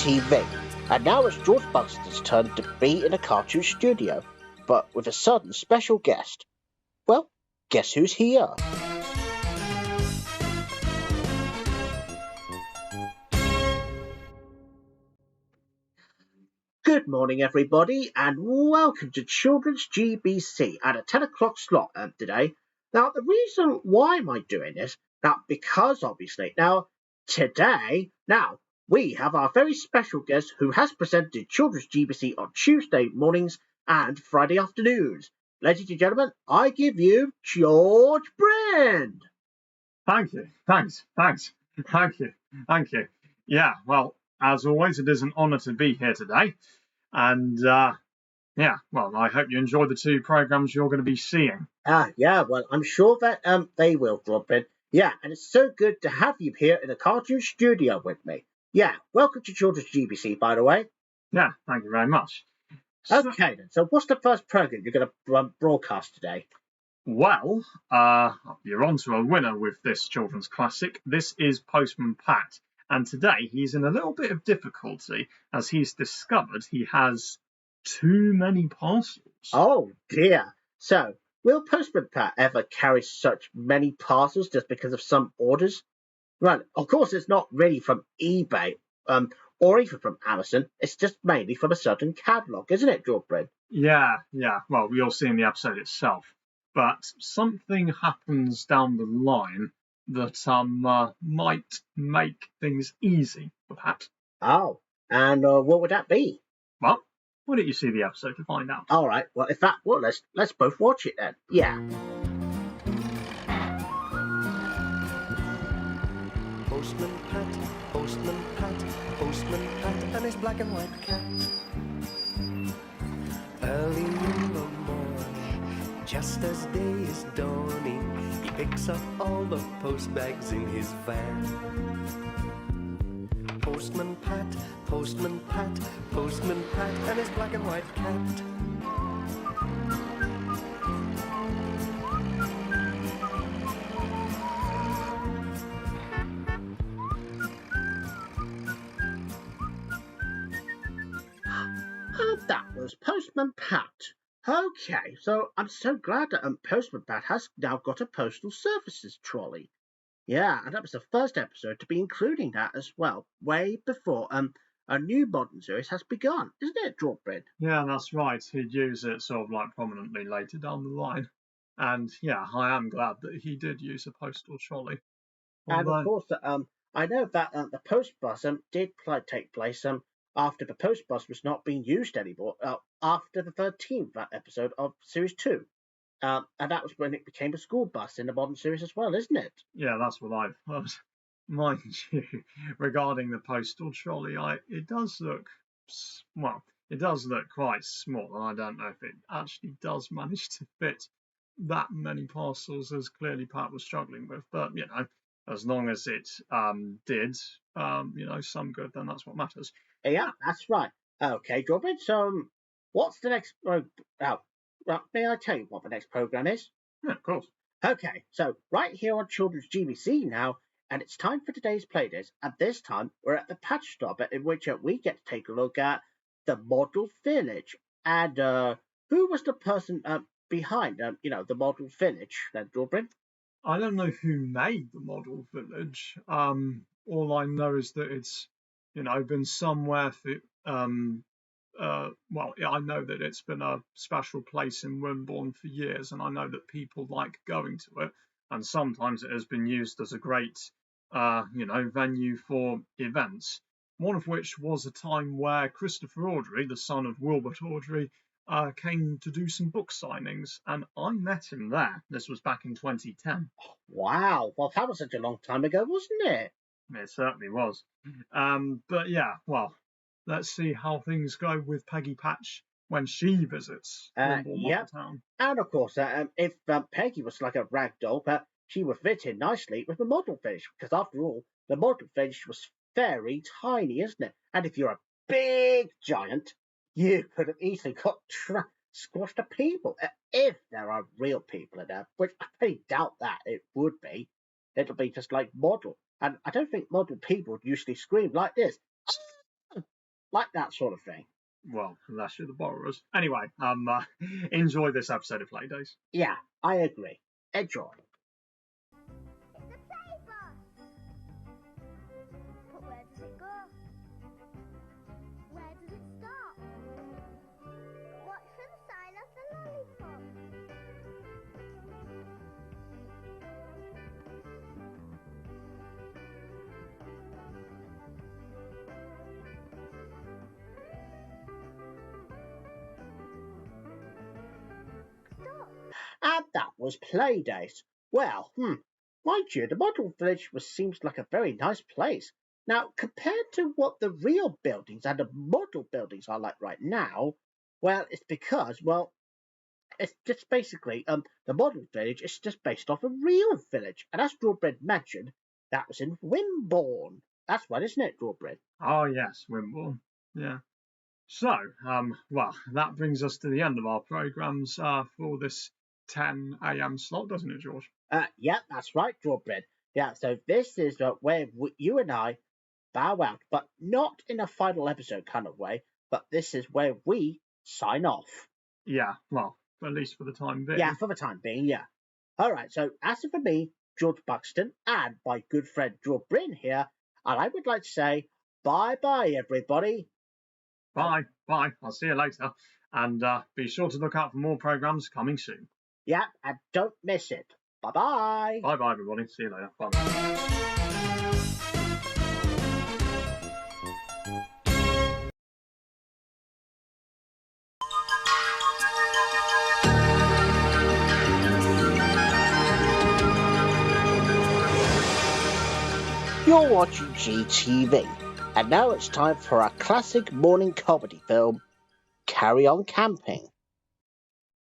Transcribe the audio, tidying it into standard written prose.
TV. And now it's George Buxton's turn to be in a cartoon studio, but with a sudden special guest. Well, guess who's here? Good morning, everybody, and welcome to Children's GBC at a 10 o'clock slot today. Now, the reason why am I doing this? Because obviously, today, we have our very special guest who has presented Children's GBC on Tuesday mornings and Friday afternoons. Ladies and gentlemen, I give you George Brand. Thank you. Thanks. Thank you. Yeah, well, as always, it is an honour to be here today. And, I hope you enjoy the two programmes you're going to be seeing. Well, I'm sure that they will, George Brand. Yeah, and it's so good to have you here in the cartoon studio with me. Yeah, welcome to Children's GBC, by the way. Yeah, thank you very much. Okay, then. So what's the first programme you're going to broadcast today? Well, you're on to a winner with this children's classic. This is Postman Pat. And today he's in a little bit of difficulty as he's discovered he has too many parcels. Oh, dear. So, will Postman Pat ever carry such many parcels just because of some orders? Well, of course, it's not really from eBay or even from Amazon. It's just mainly from a certain catalogue, isn't it, George Brand? Yeah. Well, we'll see in the episode itself. But something happens down the line that might make things easy, perhaps. Oh, and what would that be? Well, why don't you see the episode to find out? All right. Well, let's both watch it then. Yeah. Postman Pat, and his black and white cat. Early in the morning, just as day is dawning, he picks up all the post bags in his van. Postman Pat, and his black and white cat. That was Postman Pat. Okay, so I'm so glad that Postman Pat has now got a postal services trolley. Yeah, and that was the first episode to be including that as well, way before a new modern series has begun, isn't it, George Brand? Yeah, that's right. He'd use it sort of like prominently later down the line. And yeah, I am glad that he did use a postal trolley. And of course, I know that the post bus did take place after the post bus was not being used anymore, after the 13th episode of Series 2. And that was when it became a school bus in the modern series as well, isn't it? Yeah, that's what I've heard. Mind you, regarding the postal trolley, it does look quite small, and I don't know if it actually does manage to fit that many parcels as clearly Pat was struggling with. But, as long as it did, some good, then that's what matters. Yeah, that's right. Okay, Robin, so what's the next... may I tell you what the next programme is? Yeah, of course. Okay, so right here on Children's GBC now, and it's time for today's Playdays. And this time, we're at the patch stop in which we get to take a look at the model village. And who was the person behind, the model village, then, Robin? I don't know who made the model village. All I know is that it's, been somewhere for, I know that it's been a special place in Wimborne for years, and I know that people like going to it, and sometimes it has been used as a great, venue for events. One of which was a time where Christopher Audrey, the son of Wilbert Audrey, came to do some book signings, and I met him there. This was back in 2010. Wow, well, that was such a long time ago, wasn't it? It certainly was. But yeah, well, let's see how things go with Peggy Patch when she visits town. And of course, if Peggy was like a rag doll, she would fit in nicely with the model village, because after all, the model village was very tiny, isn't it? And if you're a big giant, you could have easily got squashed the people, if there are real people in there, which I pretty doubt that it would be. It'll be just like model. And I don't think model people would usually scream like this. like that sort of thing. Well, unless you're the borrowers. Anyway, enjoy this episode of Playdays. Yeah, I agree. Enjoy. It's a play bus! But where does it go? Where does it stop? Watch for the sign of the lollipop. Stop! And that was Playdays. Well, mind you, the model village seems like a very nice place. Now, compared to what the real buildings and the model buildings are like right now, well, it's because, well, it's just basically, the model village is just based off a real village. And as Drawbread mentioned, that was in Wimborne. That's right, isn't it, Drawbread? Oh, yes, Wimborne. Yeah. So, well, that brings us to the end of our programmes for this 10 a.m. slot, doesn't it, George? Yeah, that's right, Drawbread. Yeah, so this is where you and I bow out, but not in a final episode kind of way, but this is where we sign off. Yeah, well, at least for the time being. Yeah, for the time being, yeah. All right, so as for me, George Buxton, and my good friend George Bryn here, and I would like to say bye-bye, everybody. Bye. I'll see you later. And be sure to look out for more programmes coming soon. Yeah, and don't miss it. Bye-bye. Bye, everybody. See you later. Bye. You're watching GTV, and now it's time for our classic morning comedy film, Carry On Camping.